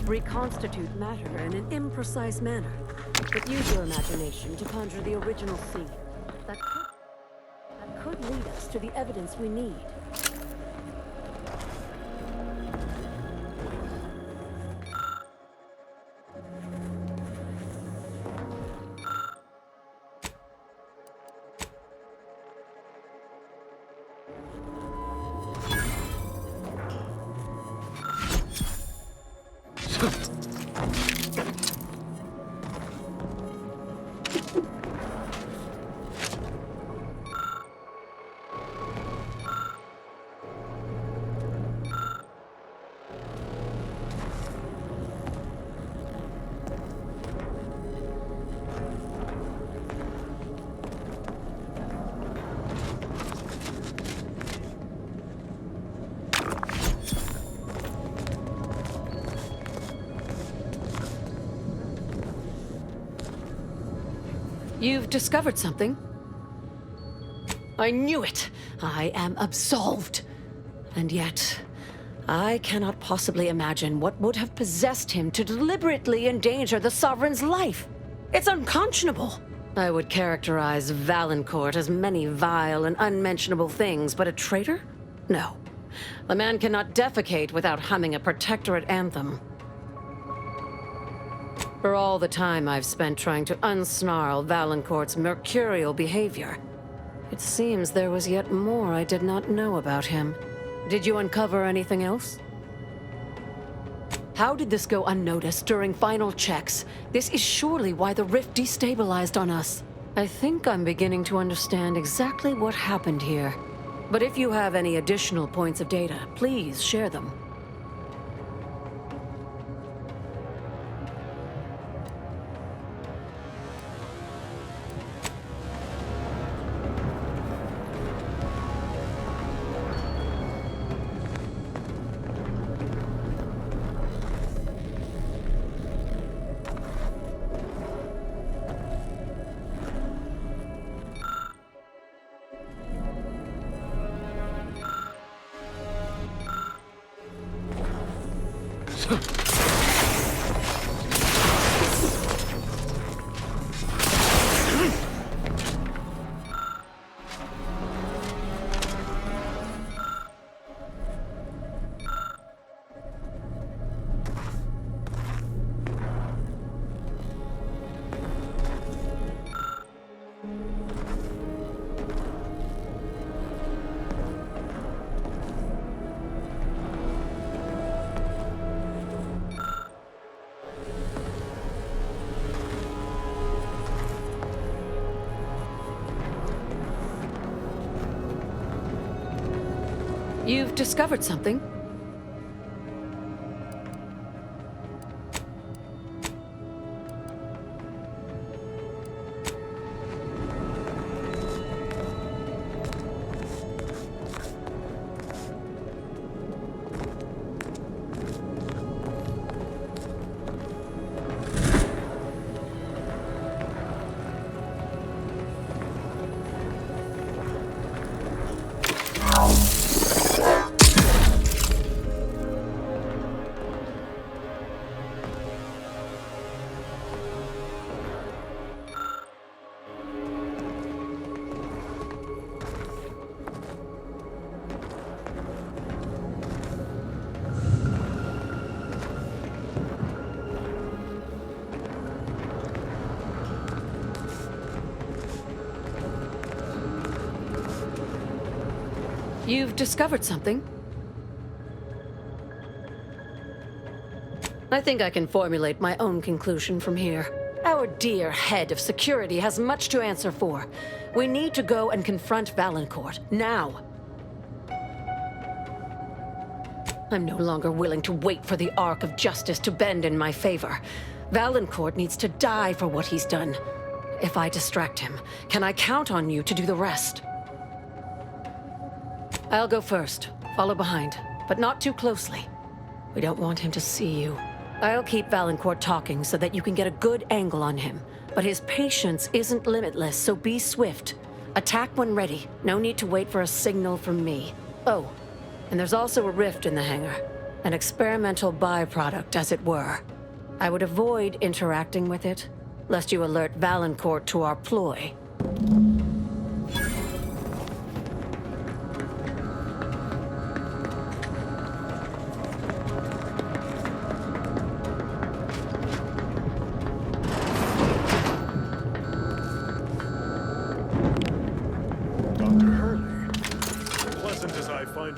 reconstitute matter in an imprecise manner. But use your imagination to conjure the original scene. That could lead us to the evidence we need. You've discovered something? I knew it! I am absolved. And yet, I cannot possibly imagine what would have possessed him to deliberately endanger the Sovereign's life. It's unconscionable. I would characterize Valancourt as many vile and unmentionable things, but a traitor? No. A man cannot defecate without humming a Protectorate anthem. For all the time I've spent trying to unsnarl Valancourt's mercurial behavior, it seems there was yet more I did not know about him. Did you uncover anything else? How did this go unnoticed during final checks? This is surely why the rift destabilized on us. I think I'm beginning to understand exactly what happened here. But if you have any additional points of data, please share them. You've discovered something? You've discovered something? I think I can formulate my own conclusion from here. Our dear head of security has much to answer for. We need to go and confront Valancourt, now. I'm no longer willing to wait for the arc of justice to bend in my favor. Valancourt needs to die for what he's done. If I distract him, can I count on you to do the rest? I'll go first, follow behind, but not too closely. We don't want him to see you. I'll keep Valancourt talking so that you can get a good angle on him. But his patience isn't limitless, so be swift. Attack when ready. No need to wait for a signal from me. Oh, and there's also a rift in the hangar. An experimental byproduct, as it were. I would avoid interacting with it, lest you alert Valancourt to our ploy.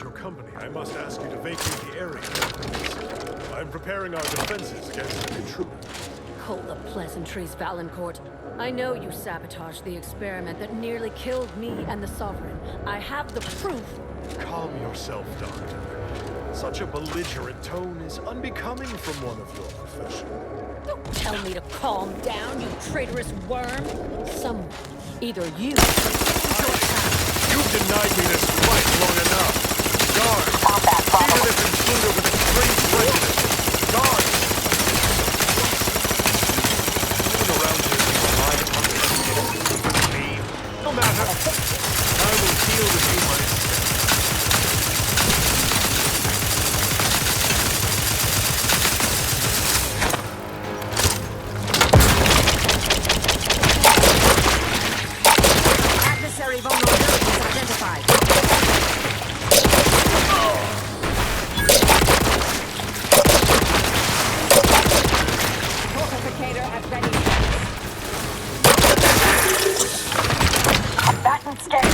Your company, I must ask you to vacate the area. I'm preparing our defenses against an intruder. Hold the pleasantries, Valancourt. I know you sabotaged the experiment that nearly killed me and the Sovereign. I have the proof. Calm yourself, Doctor. Such a belligerent tone is unbecoming from one of your profession. Don't tell me to calm down, you traitorous worm. Someone, either you or You've denied me this right long enough. Guard! See to this intruder with extreme prejudice. Guard! Moving around here to rely upon the me. No matter. I will deal with you myself. Adversary vulnerabilities identified. Fortificator at ready. Combatant steady.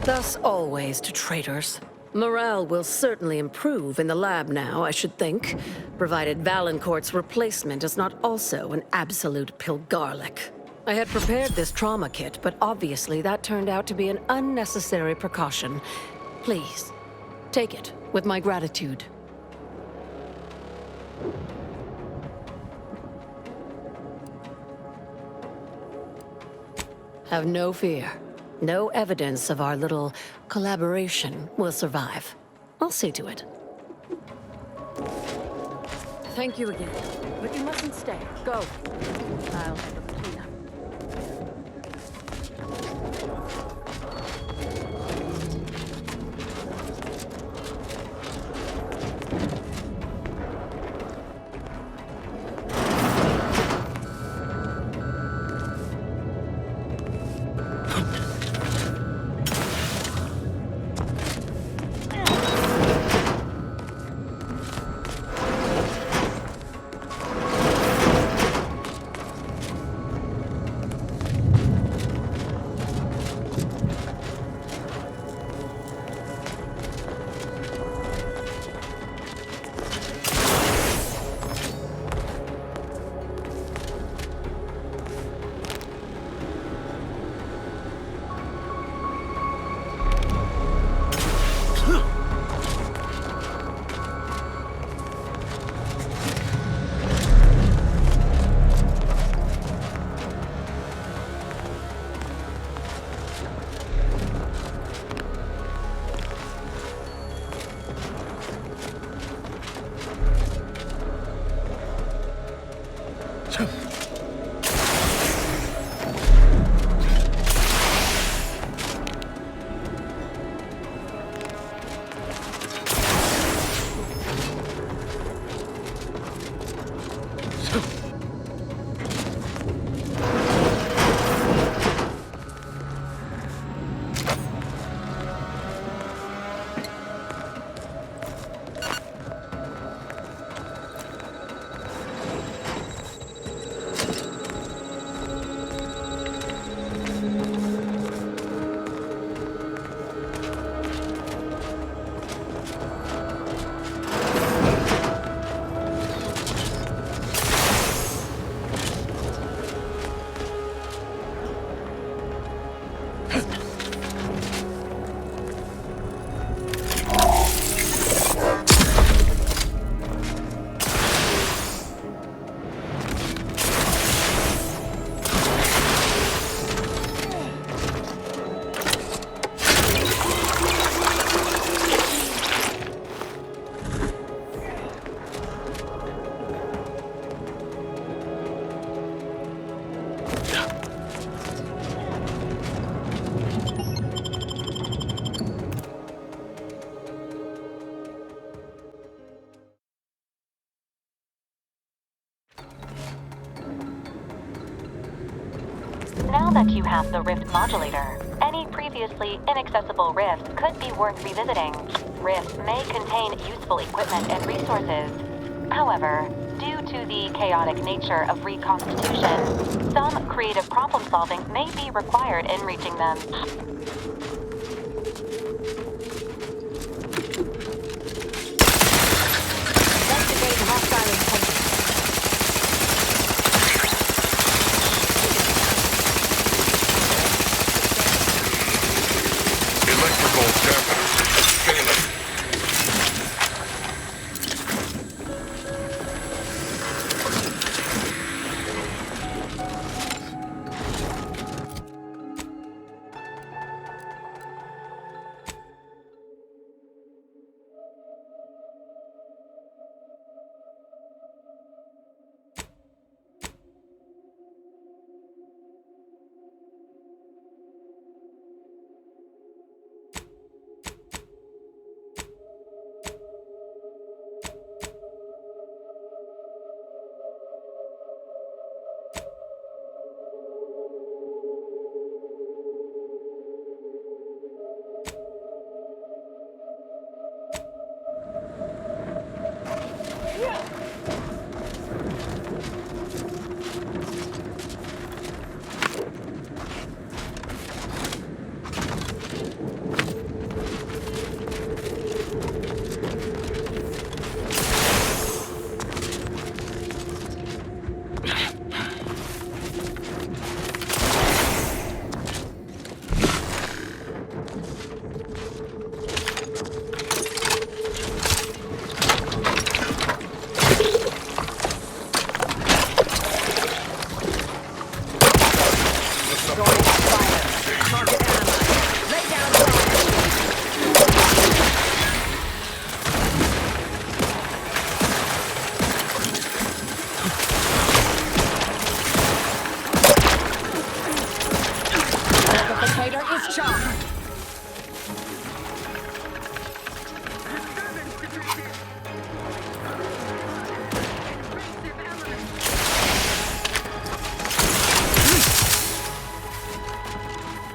Thus always to traitors. Morale will certainly improve in the lab now, I should think, provided Valancourt's replacement is not also an absolute pilgarlic. I had prepared this trauma kit, but obviously that turned out to be an unnecessary precaution. Please, take it with my gratitude. Have no fear. No evidence of our little collaboration will survive. I'll see to it. Thank you again. But you mustn't stay. Go. I'll handle the cleanup. Now that you have the Rift modulator, any previously inaccessible rifts could be worth revisiting. Rifts may contain useful equipment and resources. However, due to the chaotic nature of reconstitution, some creative problem solving may be required in reaching them. Investigating hostile intentions. Electrical damage. Failing.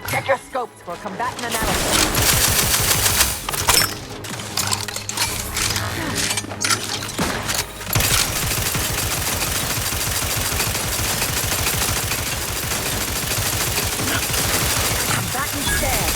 Check your scopes for combatant analysis. Combatant dead.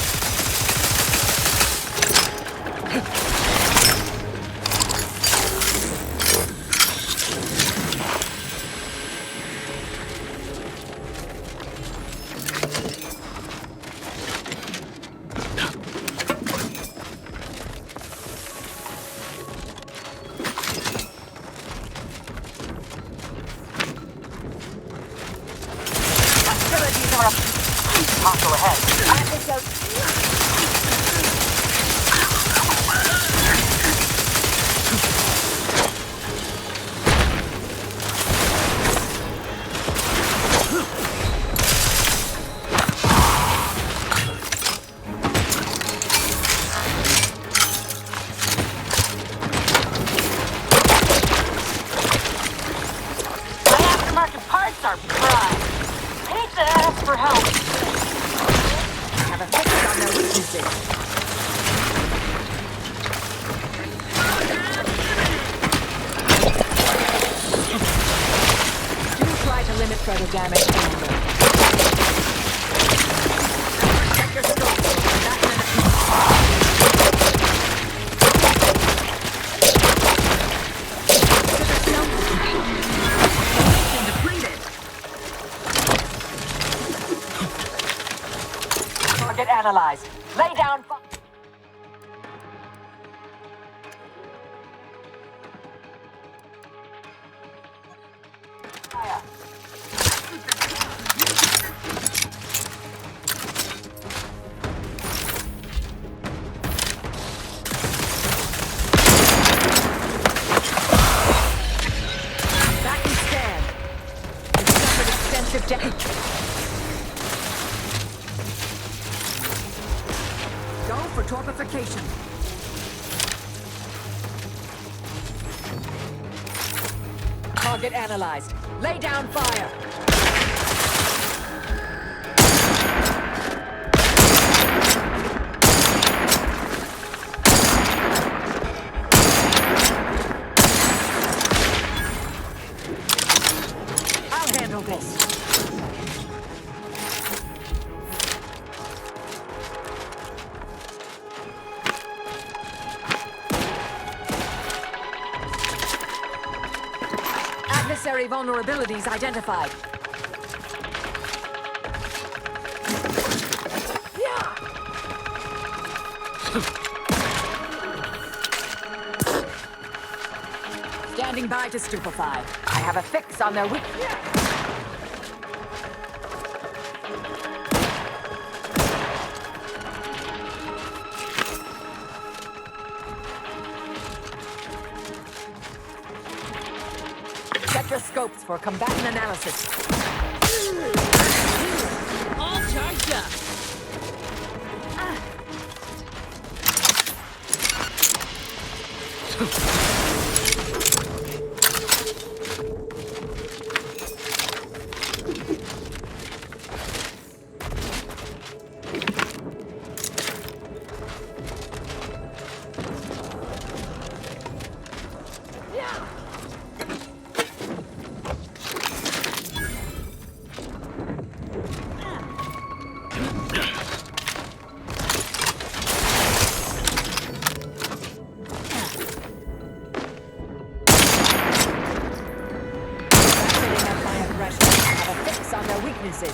damage, Commander. Check your scopes. Target analyzed. Lay down. Fire. Back and stand. You suffered extensive damage. Go for torpification. Target analyzed. Lay down fire. I'll handle this. Adversary vulnerabilities identified. Standing by to stupefy. I have a fix on their weak. Check your scopes for combatant analysis. All charged up. On their weaknesses.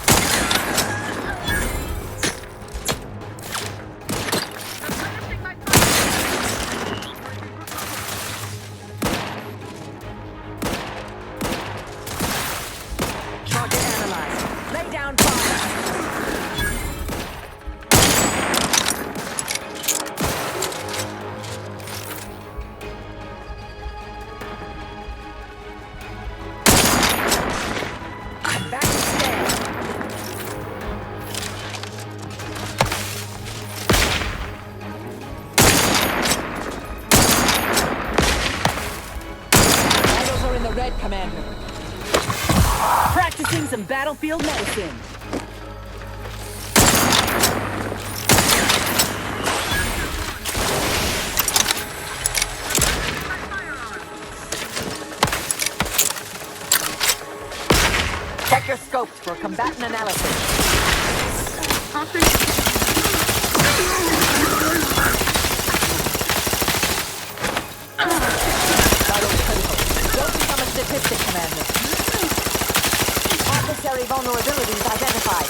Target analyzed. Lay down fire. Back to stand. Vitals are in the red, Commander. Practicing some battlefield medicine. Check your scopes for combatant analysis. Vitals critical. Don't become a statistic, Commander. Adversary vulnerabilities identified.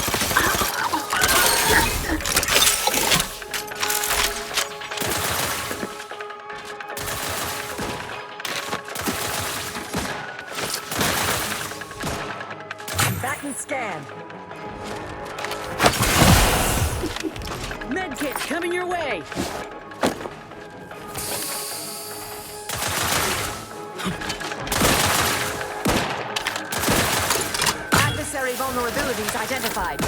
Back and scan. Medkit coming your way. Adversary vulnerabilities identified.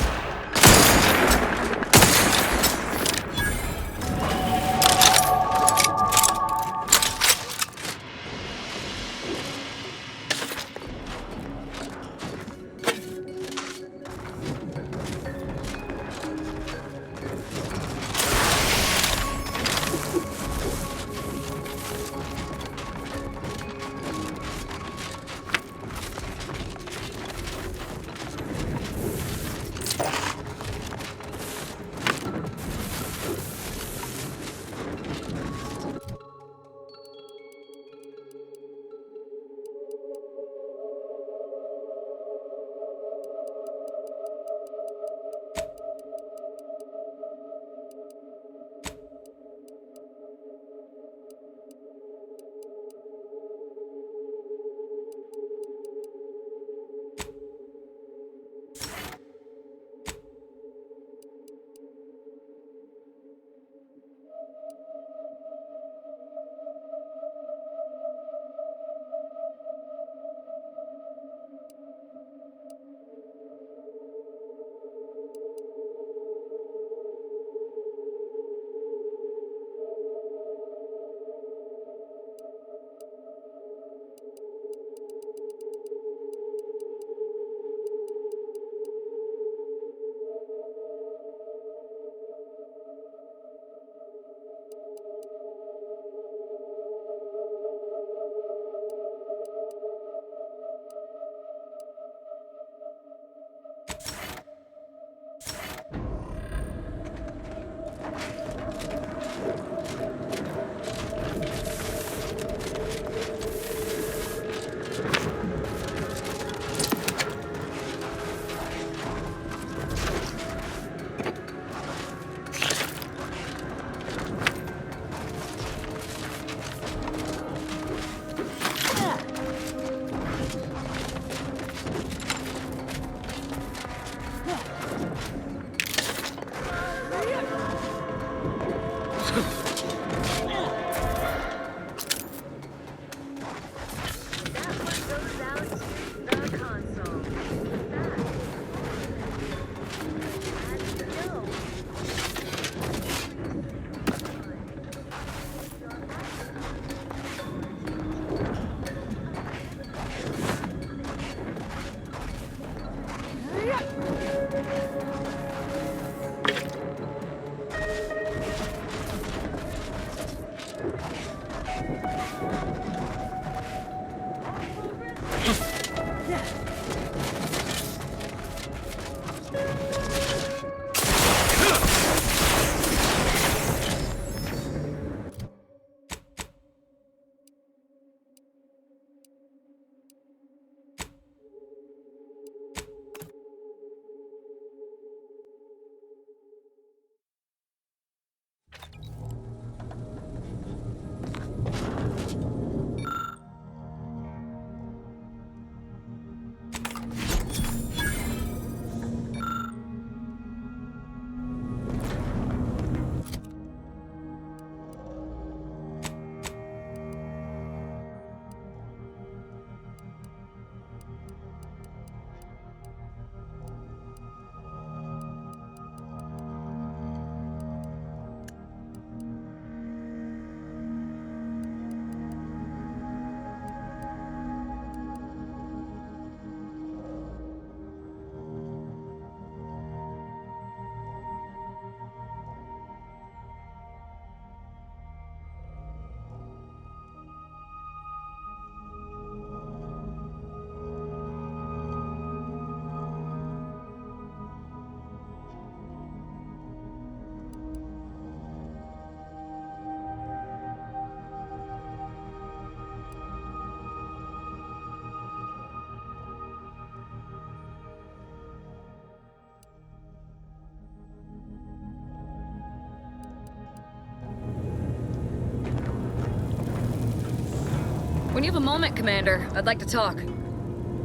When you have a moment, Commander, I'd like to talk.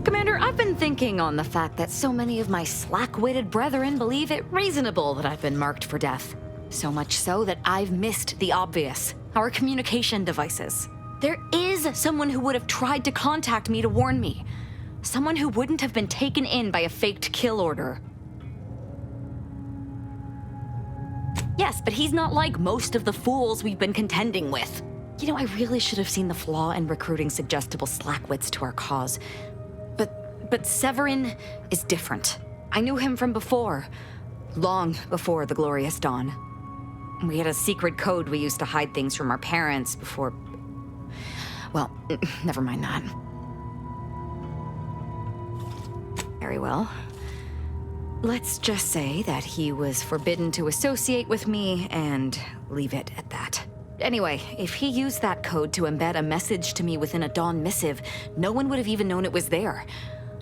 Commander, I've been thinking on the fact that so many of my slack-witted brethren believe it reasonable that I've been marked for death. So much so that I've missed the obvious, our communication devices. There is someone who would have tried to contact me to warn me. Someone who wouldn't have been taken in by a faked kill order. Yes, but he's not like most of the fools we've been contending with. You know, I really should have seen the flaw in recruiting suggestible slackwits to our cause. But Severin is different. I knew him from before. Long before the Glorious Dawn. We had a secret code we used to hide things from our parents before... Well, never mind that. Very well. Let's just say that he was forbidden to associate with me and leave it at that. Anyway, if he used that code to embed a message to me within a Dawn missive, no one would have even known it was there.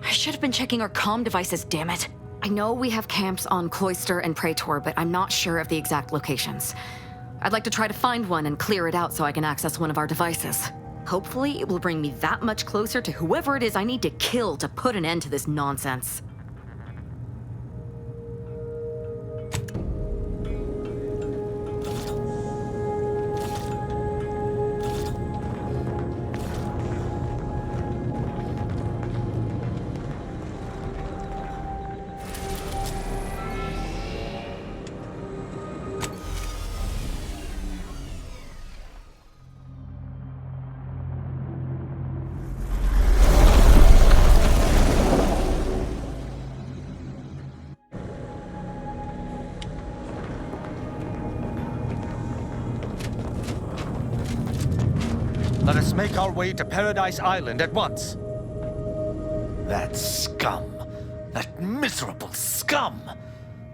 I should have been checking our comm devices, damn it. I know we have camps on Cloister and Praetor, but I'm not sure of the exact locations. I'd like to try to find one and clear it out so I can access one of our devices. Hopefully, it will bring me that much closer to whoever it is I need to kill to put an end to this nonsense. Let us make our way to Paradise Island at once. That scum. That miserable scum.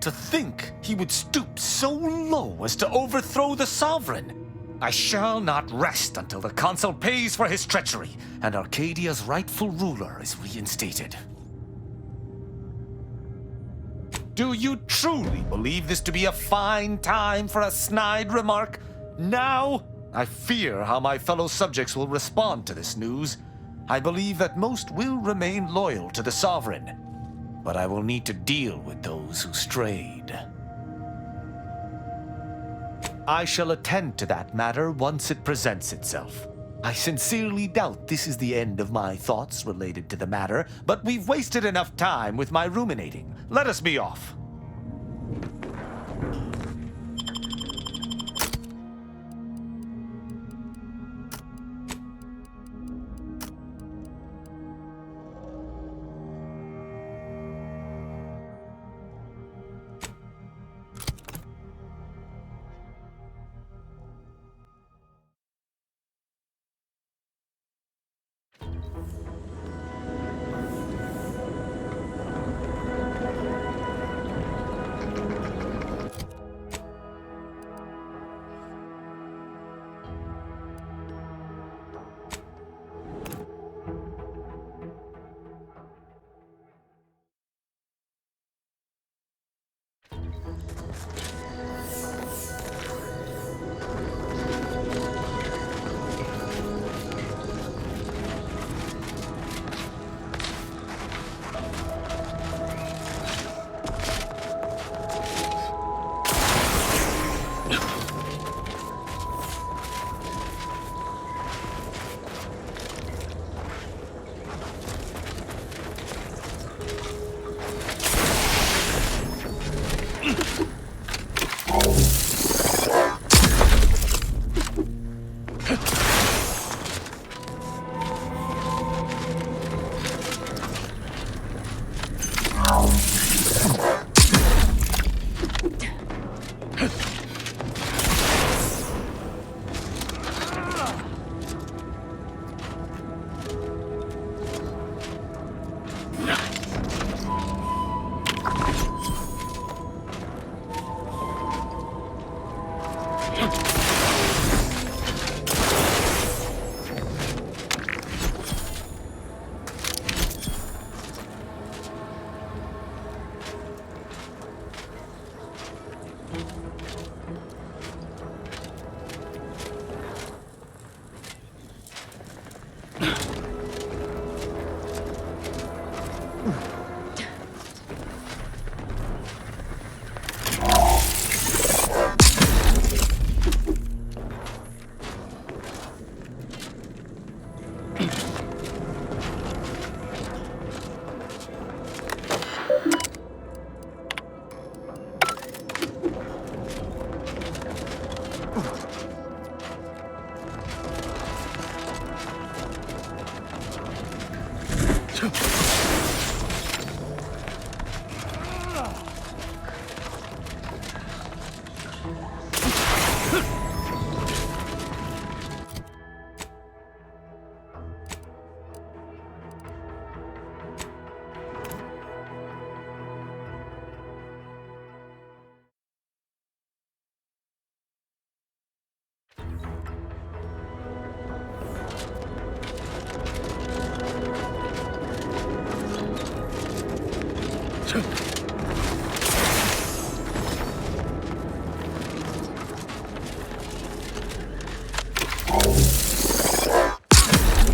To think he would stoop so low as to overthrow the Sovereign. I shall not rest until the Consul pays for his treachery and Arcadia's rightful ruler is reinstated. Do you truly believe this to be a fine time for a snide remark? Now? I fear how my fellow subjects will respond to this news. I believe that most will remain loyal to the Sovereign, but I will need to deal with those who strayed. I shall attend to that matter once it presents itself. I sincerely doubt this is the end of my thoughts related to the matter, but we've wasted enough time with my ruminating. Let us be off.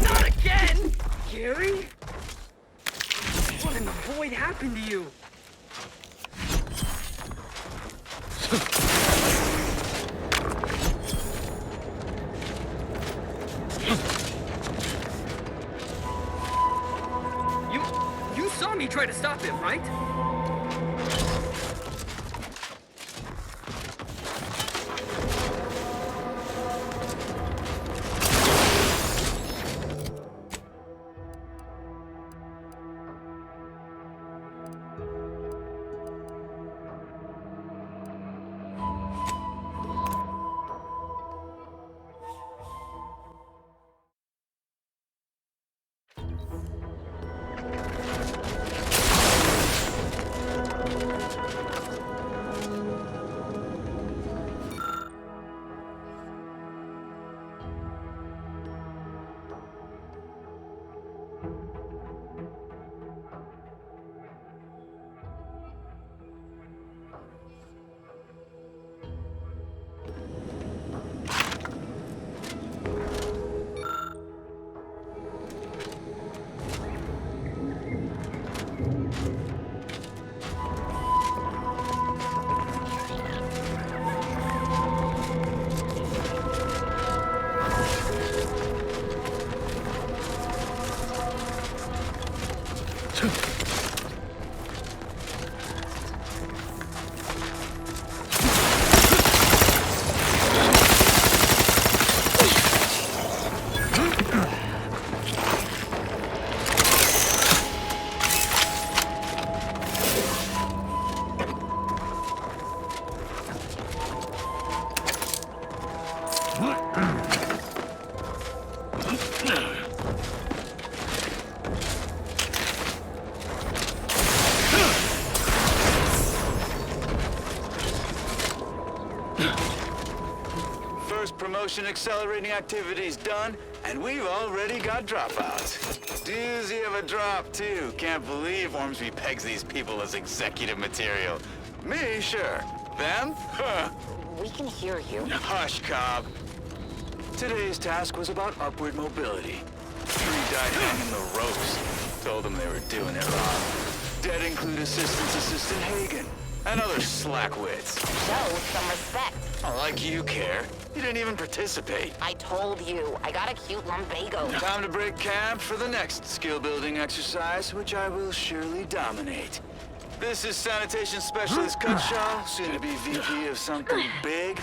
Not again! Gary? What in the void happened to you? You saw me try to stop him, right? Promotion accelerating activities done, and we've already got dropouts. Doozy of a drop, too. Can't believe Ormsby pegs these people as executive material. Me, sure. Them? Huh. We can hear you. Hush, Cobb. Today's task was about upward mobility. 3 died hanging the ropes. Told them they were doing it wrong. Dead include Assistant Hagen, and other slackwits. Show some respect. Oh, like you care. You didn't even participate. I told you, I got a cute lumbago. Time to break camp for the next skill-building exercise, which I will surely dominate. This is Sanitation Specialist Cutshaw, soon to be VP of something big.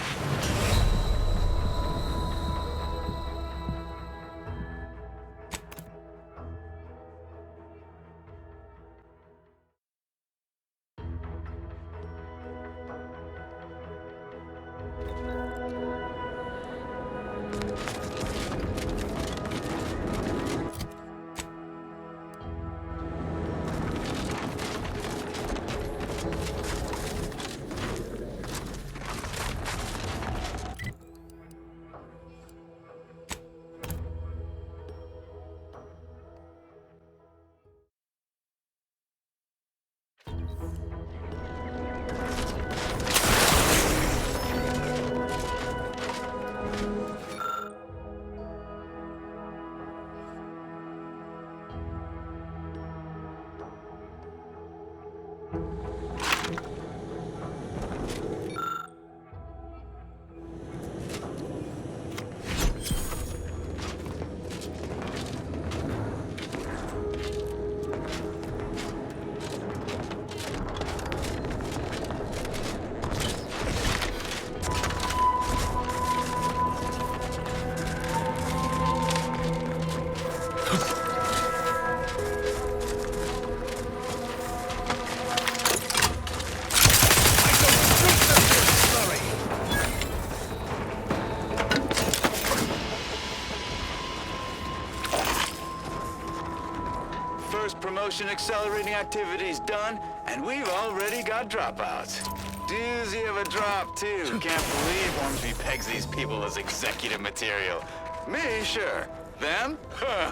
first promotion accelerating activities done, and we've already got dropouts. Doozy of a drop, too. Can't believe Ormsby pegs these people as executive material. Me, sure. Them? Huh.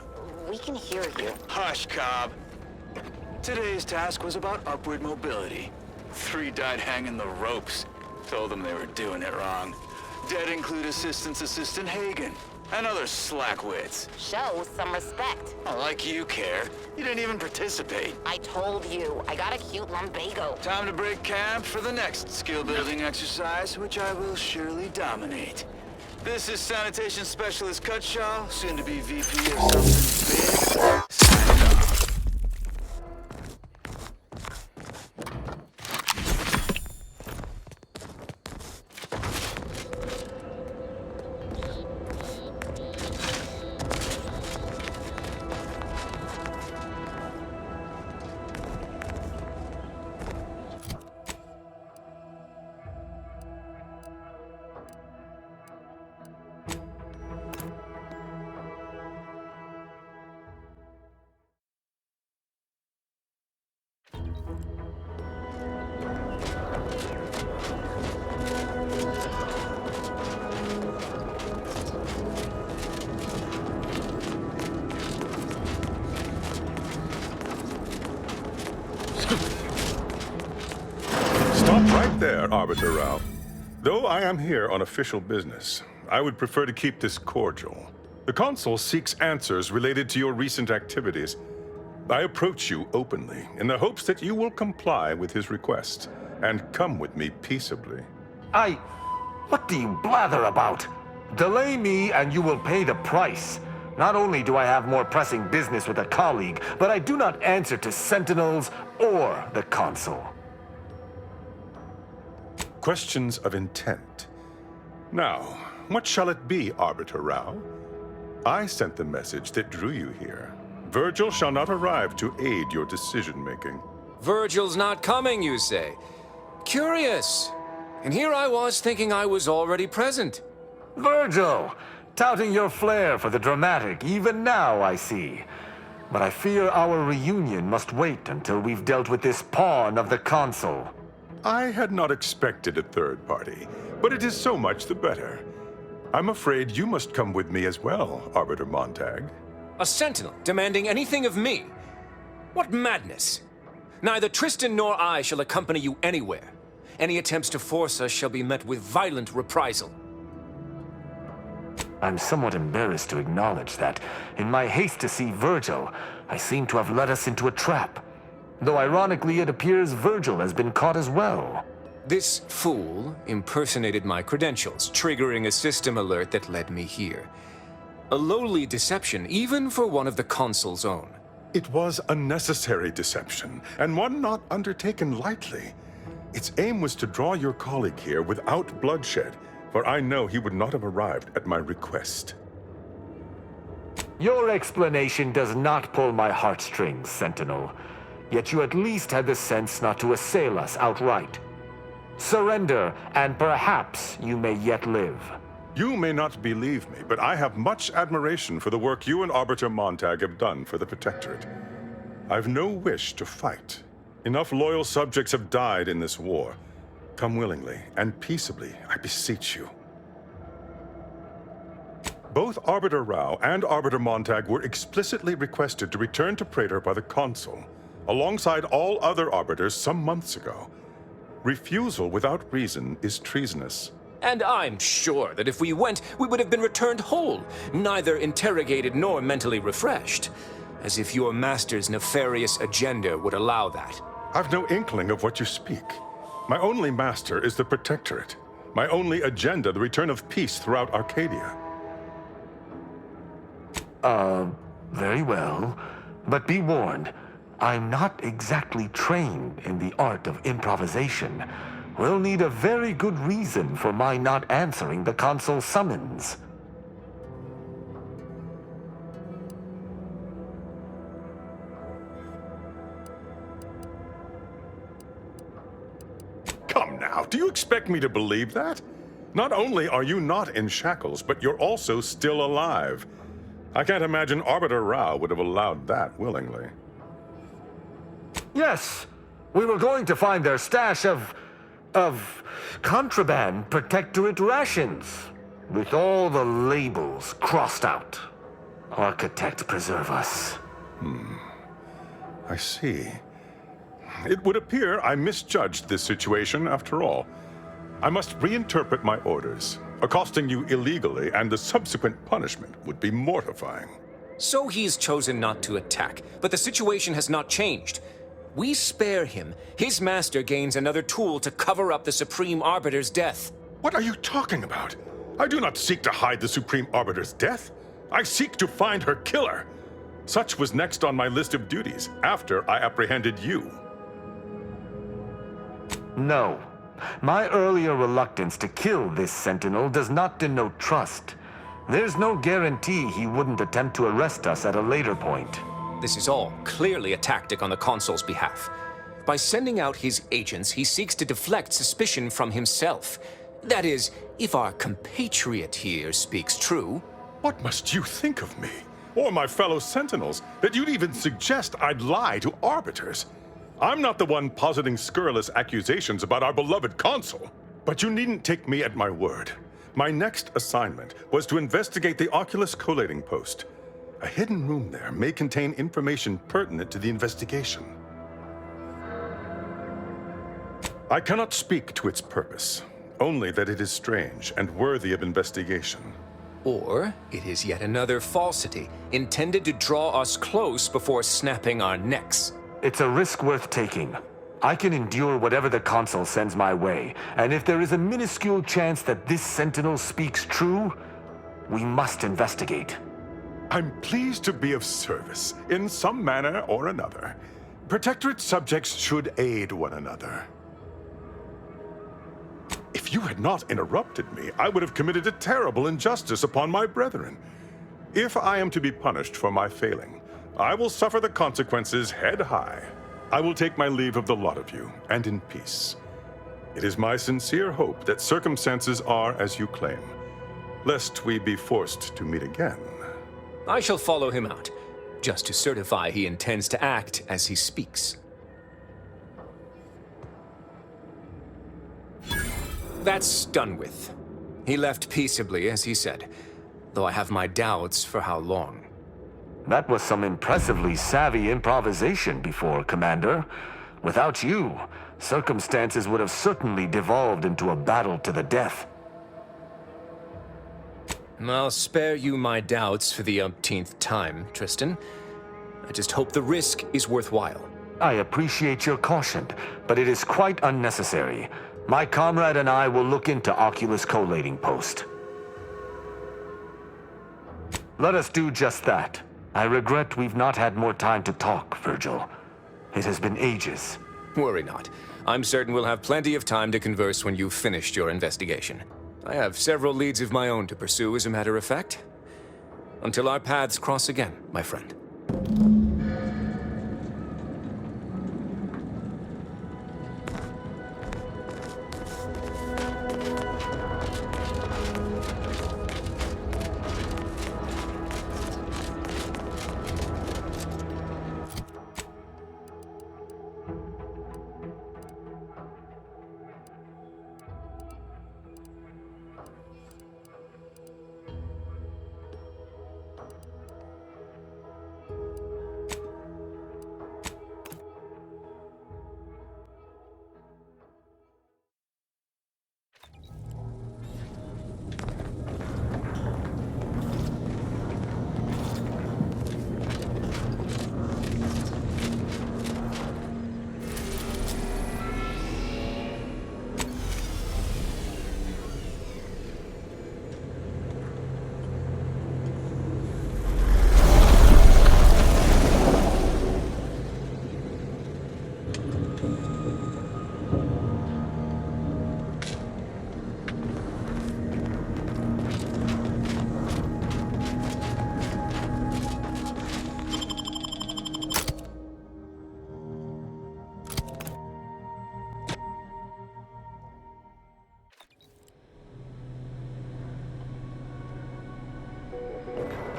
We can hear you. Hush, Cobb. Today's task was about upward mobility. 3 died hanging the ropes. Told them they were doing it wrong. Dead include Assistant Hagen. And other slackwits. Show some respect. Oh, like you care. You didn't even participate. I told you, I got a cute lumbago. Time to break camp for the next skill-building exercise, which I will surely dominate. This is Sanitation Specialist Cutshaw, soon to be VP of something big. Signing off. Stop right there, Arbiter Rao. Though I am here on official business, I would prefer to keep this cordial. The Consul seeks answers related to your recent activities. I approach you openly in the hopes that you will comply with his request and come with me peaceably. What do you blather about? Delay me and you will pay the price. Not only do I have more pressing business with a colleague, but I do not answer to Sentinels or the Consul. Questions of intent. Now, what shall it be, Arbiter Rao? I sent the message that drew you here. Virgil shall not arrive to aid your decision-making. Virgil's not coming, you say? Curious. And here I was thinking I was already present. Virgil! Touting your flair for the dramatic, even now, I see. But I fear our reunion must wait until we've dealt with this pawn of the Consul. I had not expected a third party, but it is so much the better. I'm afraid you must come with me as well, Arbiter Montag. A sentinel demanding anything of me? What madness! Neither Tristan nor I shall accompany you anywhere. Any attempts to force us shall be met with violent reprisal. I'm somewhat embarrassed to acknowledge that, in my haste to see Virgil, I seem to have led us into a trap. Though ironically, it appears Virgil has been caught as well. This fool impersonated my credentials, triggering a system alert that led me here. A lowly deception, even for one of the Consul's own. It was a necessary deception, and one not undertaken lightly. Its aim was to draw your colleague here without bloodshed, for I know he would not have arrived at my request. Your explanation does not pull my heartstrings, Sentinel. Yet you at least had the sense not to assail us outright. Surrender, and perhaps you may yet live. You may not believe me, but I have much admiration for the work you and Arbiter Montag have done for the Protectorate. I've no wish to fight. Enough loyal subjects have died in this war. Come willingly and peaceably, I beseech you. Both Arbiter Rao and Arbiter Montag were explicitly requested to return to Praetor by the Consul, alongside all other Arbiters some months ago. Refusal without reason is treasonous. And I'm sure that if we went, we would have been returned whole, neither interrogated nor mentally refreshed. As if your master's nefarious agenda would allow that. I've no inkling of what you speak. My only master is the Protectorate. My only agenda, the return of peace throughout Arcadia. Very well. But be warned, I'm not exactly trained in the art of improvisation. We'll need a very good reason for my not answering the Consul's summons. Come now, do you expect me to believe that? Not only are you not in shackles, but you're also still alive. I can't imagine Arbiter Rao would have allowed that willingly. Yes, we were going to find their stash of contraband protectorate rations, with all the labels crossed out. Architect preserve us. I see. It would appear I misjudged this situation after all. I must reinterpret my orders. Accosting you illegally and the subsequent punishment would be mortifying. So he's chosen not to attack, but the situation has not changed. We spare him. His master gains another tool to cover up the Supreme Arbiter's death. What are you talking about? I do not seek to hide the Supreme Arbiter's death. I seek to find her killer. Such was next on my list of duties after I apprehended you. No. My earlier reluctance to kill this Sentinel does not denote trust. There's no guarantee he wouldn't attempt to arrest us at a later point. This is all clearly a tactic on the Consul's behalf. By sending out his agents, he seeks to deflect suspicion from himself. That is, if our compatriot here speaks true. What must you think of me, or my fellow Sentinels, that you'd even suggest I'd lie to arbiters? I'm not the one positing scurrilous accusations about our beloved Consul. But you needn't take me at my word. My next assignment was to investigate the Oculus collating post. A hidden room there may contain information pertinent to the investigation. I cannot speak to its purpose, only that it is strange and worthy of investigation. Or it is yet another falsity, intended to draw us close before snapping our necks. It's a risk worth taking. I can endure whatever the Consul sends my way, and if there is a minuscule chance that this Sentinel speaks true, we must investigate. I'm pleased to be of service, in some manner or another. Protectorate subjects should aid one another. If you had not interrupted me, I would have committed a terrible injustice upon my brethren. If I am to be punished for my failing, I will suffer the consequences head high. I will take my leave of the lot of you, and in peace. It is my sincere hope that circumstances are as you claim, lest we be forced to meet again. I shall follow him out, just to certify he intends to act as he speaks. That's done with. He left peaceably, as he said, though I have my doubts for how long. That was some impressively savvy improvisation before, Commander. Without you, circumstances would have certainly devolved into a battle to the death. I'll spare you my doubts for the umpteenth time, Tristan. I just hope the risk is worthwhile. I appreciate your caution, but it is quite unnecessary. My comrade and I will look into Oculus collating post. Let us do just that. I regret we've not had more time to talk, Virgil. It has been ages. Worry not. I'm certain we'll have plenty of time to converse when you've finished your investigation. I have several leads of my own to pursue, as a matter of fact. Until our paths cross again, my friend.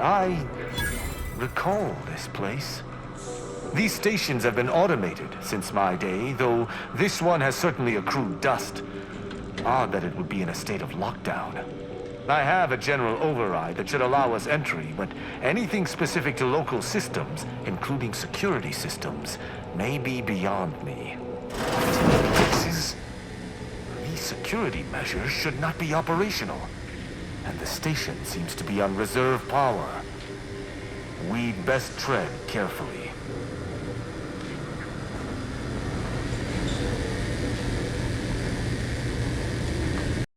I recall this place. These stations have been automated since my day, though this one has certainly accrued dust. Odd that it would be in a state of lockdown. I have a general override that should allow us entry, but anything specific to local systems, including security systems, may be beyond me. These security measures should not be operational, and the station seems to be on reserve power. We'd best tread carefully.